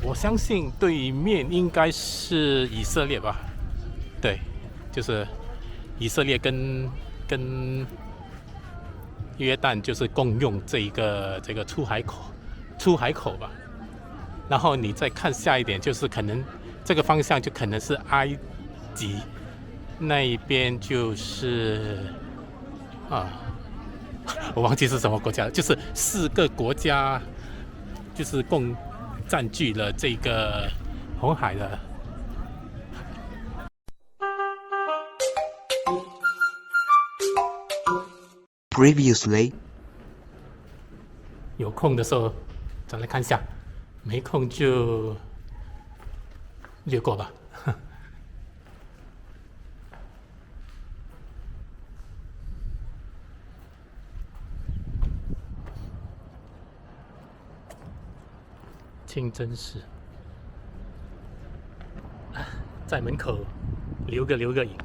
我相信对面应该是以色列吧？对，就是以色列跟约旦就是共用这个出海口吧。然后你再看下一点，就是可能这个方向就可能是埃及那一边，就是我忘记是什么国家了，就是4个国家就是共占据了这个红海的。Previously， 有空的时候再来看一下，没空就略过吧。清真寺在门口留个影。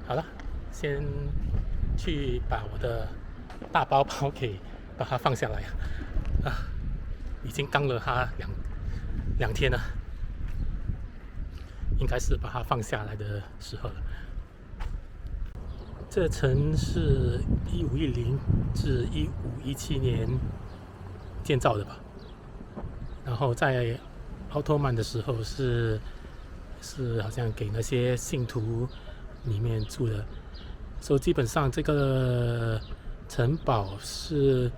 好了，先去把我的大包包给把它放下来已经刚了它两天了，应该是把它放下来的时候了。这城是1510至1517年建造的吧，然后在奥托曼的时候是好像给那些信徒里面住的，所以基本上这个城堡是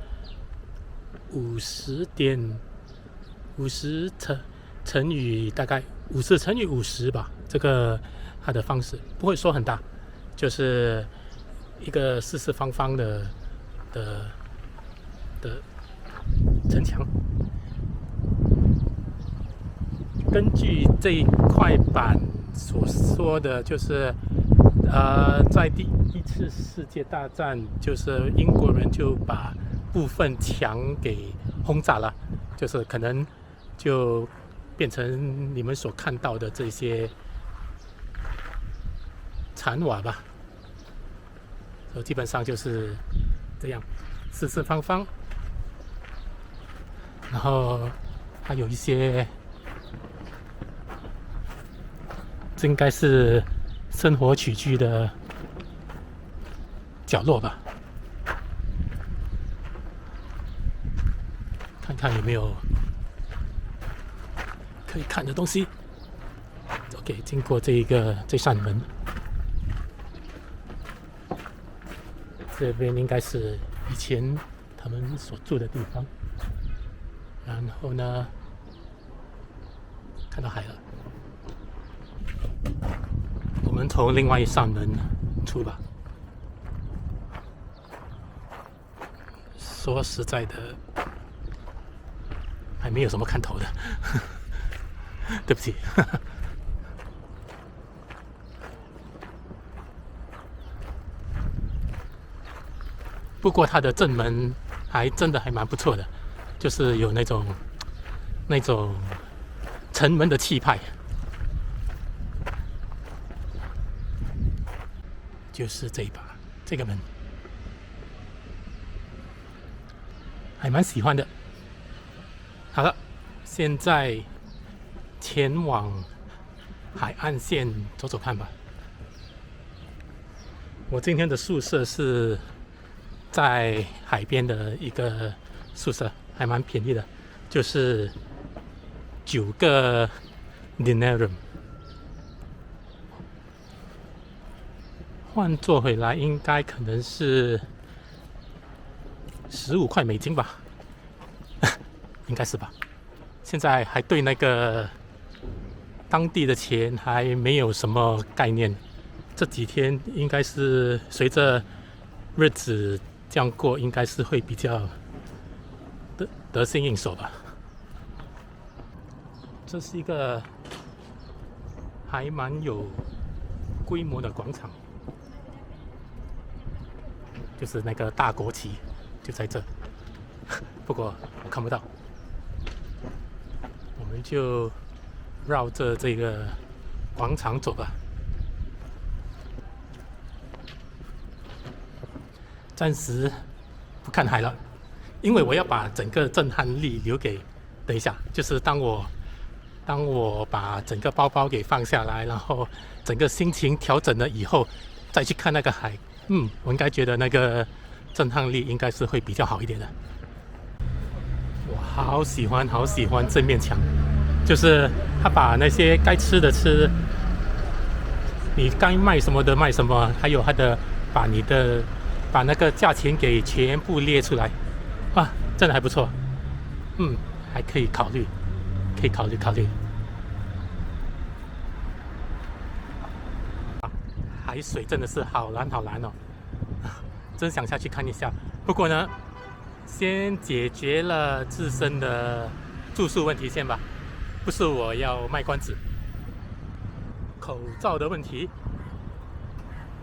50乘以大概50乘以50吧，这个它的方式不会说很大，就是一个四四方方的城墙。根据这一块板所说的，就是在第1次世界大战，就是英国人就把部分墙给轰炸了，就是可能就变成你们所看到的这些残瓦吧。所以基本上就是这样，四四方方，然后还有一些，这应该是生活起居的角落吧，看看有没有可以看的东西。OK， 经过这扇门，这边应该是以前他们所住的地方。然后呢，看到海了，我们从另外一扇门出吧。说实在的，还没有什么看头的，对不起。不过它的正门还真的还蛮不错的，就是有那种城门的气派，就是这个门，还蛮喜欢的。好了，现在前往海岸线走走看吧。我今天的宿舍是在海边的一个宿舍，还蛮便宜的，就是9个 dinar， 换做回来应该可能是15块美金吧，应该是吧。现在还对那个当地的钱还没有什么概念，这几天应该是随着日子这样过，应该是会比较得心应手吧。这是一个还蛮有规模的广场，就是那个大国旗就在这，不过我看不到。我们就绕着这个广场走吧。暂时不看海了，因为我要把整个震撼力留给等一下，就是当我把整个包包给放下来，然后整个心情调整了以后，再去看那个海，我应该觉得那个震撼力应该是会比较好一点的。我好喜欢这面墙，就是他把那些该吃的吃，你该卖什么的卖什么，还有他的把那个价钱给全部列出来，哇，真的还不错，还可以考虑。海水真的是好蓝哦，真想下去看一下。不过呢，先解决了自身的住宿问题先吧，不是我要卖关子。口罩的问题，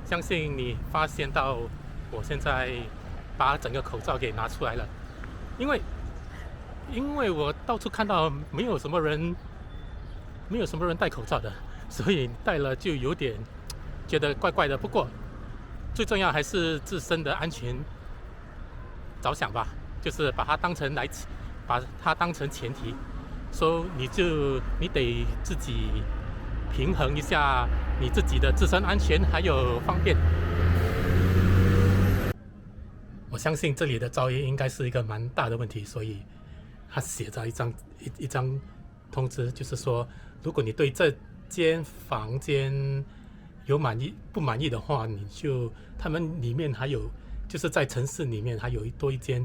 相信你发现到我现在把整个口罩给拿出来了，因为我到处看到没有什么人戴口罩的，所以戴了就有点觉得怪怪的。不过最重要还是自身的安全着想吧，就是把它当成前提，所以你得自己平衡一下你自己的自身安全还有方便。我相信这里的噪音应该是一个蛮大的问题，所以他写着一张通知，就是说，如果你对这间房间有不满意的话，他们里面还有，就是在城市里面还有多一间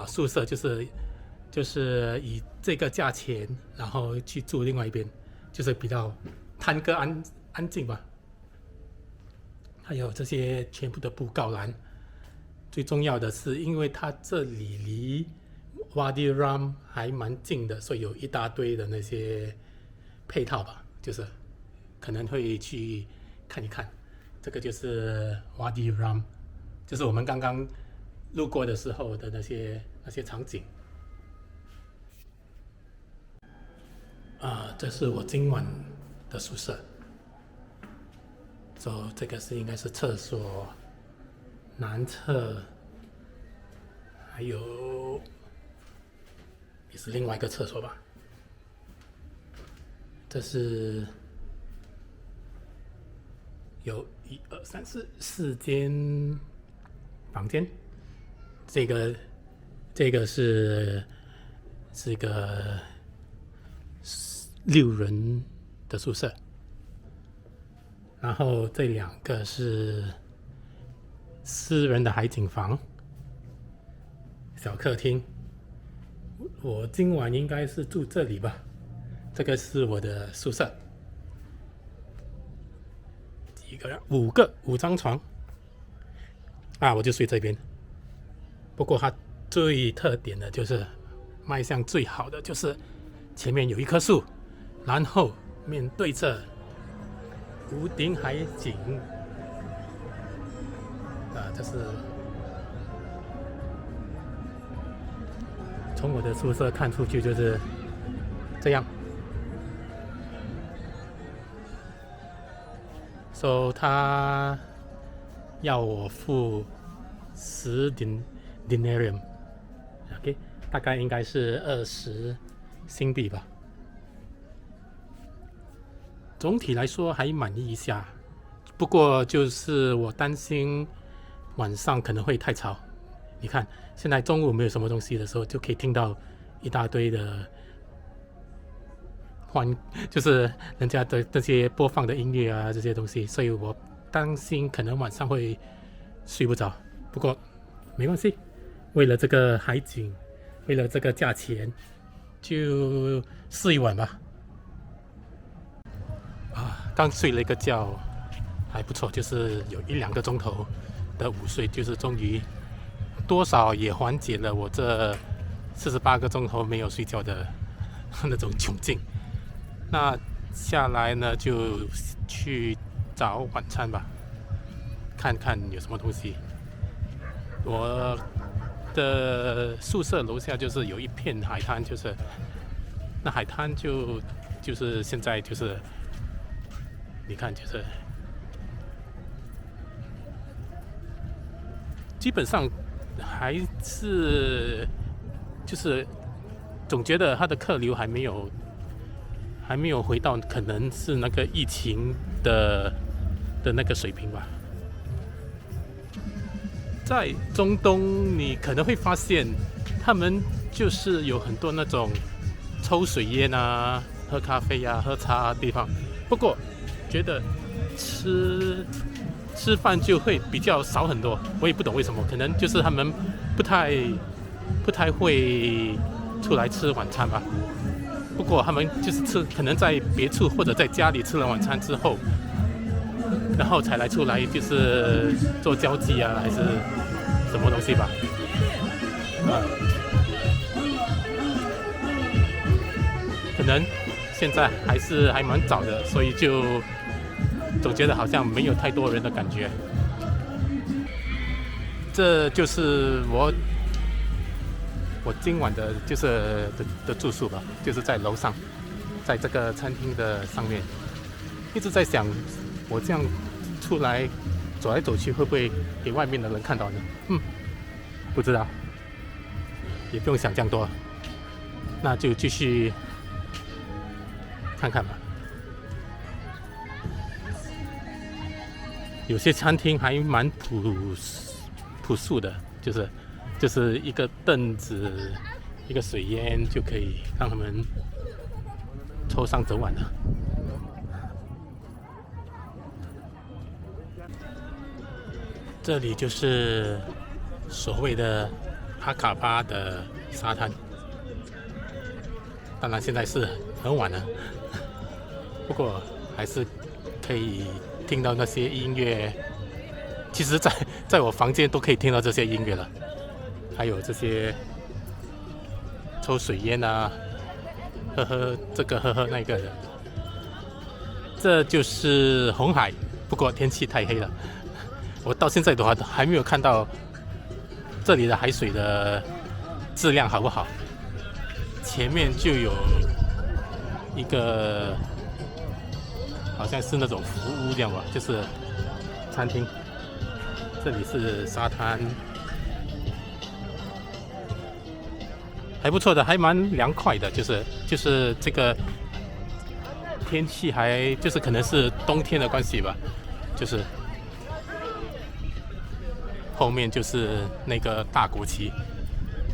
宿舍，就是以这个价钱，然后去住另外一边，就是比较探个安静吧。还有这些全部的布告栏，最重要的是，因为它这里离Wadi Rum 还蛮近的，所以有一大堆的那些配套吧，就是可能会去看一看。这个就是 Wadi Rum， 就是我们刚刚路过的时候的那些场景。这是我今晚的宿舍。这个应该是厕所，男厕，还有也是另外一个厕所吧。这是有1、2、3、4间房间，这个是个6人的宿舍，然后这2个是私人的海景房，小客厅。我今晚应该是住这里吧。这个是我的宿舍，几个人？5张床。我就睡这边。不过它最特点的就是卖相最好的就是前面有一棵树，然后面对着屋顶海景。这是从我的宿舍看出去就是这样。他要我付10 dinarium，OK， 大概应该是20新币吧。总体来说还满意一下，不过就是我担心晚上可能会太吵。你看，现在中午没有什么东西的时候，就可以听到一大堆的就是人家的这些播放的音乐这些东西，所以我担心可能晚上会睡不着。不过没关系，为了这个海景，为了这个价钱，就试一晚吧。刚睡了一个觉，还不错，就是有1、2个钟头的午睡，就是终于多少也缓解了我这48个钟头没有睡觉的那种窘境。那下来呢，就去找晚餐吧，看看有什么东西。我的宿舍楼下就是有一片海滩，就是那海滩就是现在就是你看，就是基本上还是就是总觉得它的客流还没有回到可能是那个疫情的那个水平吧。在中东，你可能会发现他们就是有很多那种抽水烟啊、喝咖啡啊、喝茶的地方。不过觉得吃饭就会比较少很多，我也不懂为什么，可能就是他们不太会出来吃晚餐吧。不过他们就是可能在别处或者在家里吃了晚餐之后，然后才出来就是做交际啊，还是什么东西吧。可能现在还蛮早的，所以就总觉得好像没有太多人的感觉。这就是我今晚的的住宿吧，就是在楼上，在这个餐厅的上面。一直在想，我这样出来走来走去，会不会给外面的人看到呢？不知道，也不用想这样多，那就继续看看吧。有些餐厅还蛮朴素的，就是一个凳子、一个水烟就可以让他们抽上整晚了。这里就是所谓的阿卡巴的沙滩，当然现在是很晚了，不过还是可以听到那些音乐。其实在我房间都可以听到这些音乐了，还有这些抽水烟啊，喝这个喝那个的。这就是红海，不过天气太黑了，我到现在都还没有看到这里的海水的质量好不好。前面就有一个好像是那种服务这样吧，就是餐厅。这里是沙滩，还不错的，还蛮凉快的，就是这个天气还就是可能是冬天的关系吧，就是后面就是那个大国旗，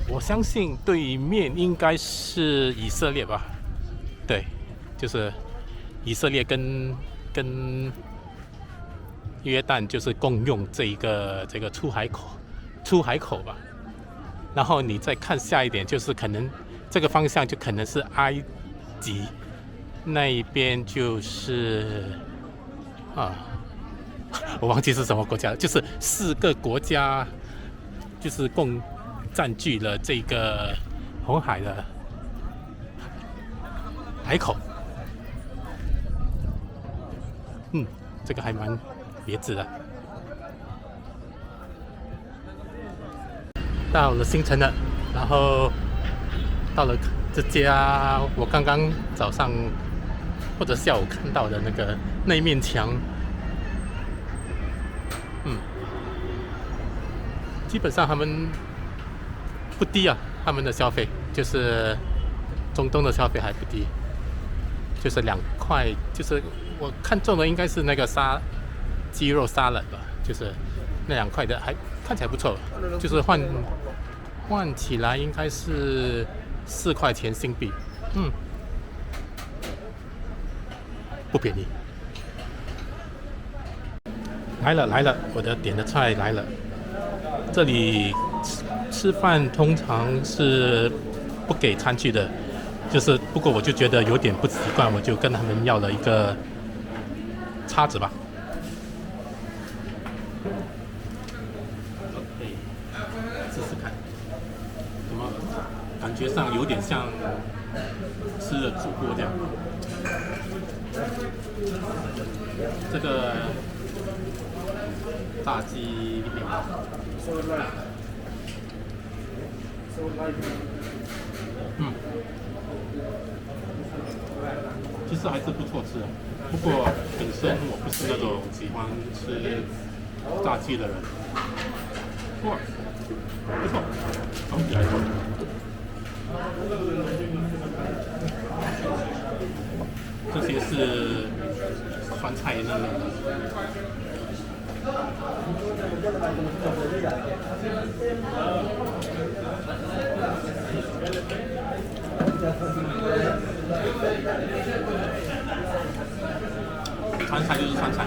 我相信对面应该是以色列吧，对，就是以色列跟约旦就是共用这个出海口吧。然后你再看下一点，就是可能这个方向就可能是埃及那一边，就是我忘记是什么国家了，就是4个国家就是共占据了这个红海的海口。这个还蛮别致的。到了新城了，然后到了这家我刚刚早上或者下午看到的那一面墙，基本上他们不低啊，他们的消费就是中东的消费还不低，就是2块，就是我看中的应该是那个鸡肉沙拉吧，就是那2块的还看起来不错，就是换起来应该是4块钱新币，不便宜。来了，我的点的菜来了。这里吃饭通常是不给餐具的，就是不过我就觉得有点不习惯，我就跟他们要了一个叉子吧。OK， 试试看，怎么感觉上有点像吃了煮锅这样。这个炸鸡面包，其实还是不错吃的。不过本身我不是那种喜欢吃炸鸡的人。不错，总体来说。这些是酸菜那里。川菜就是川菜。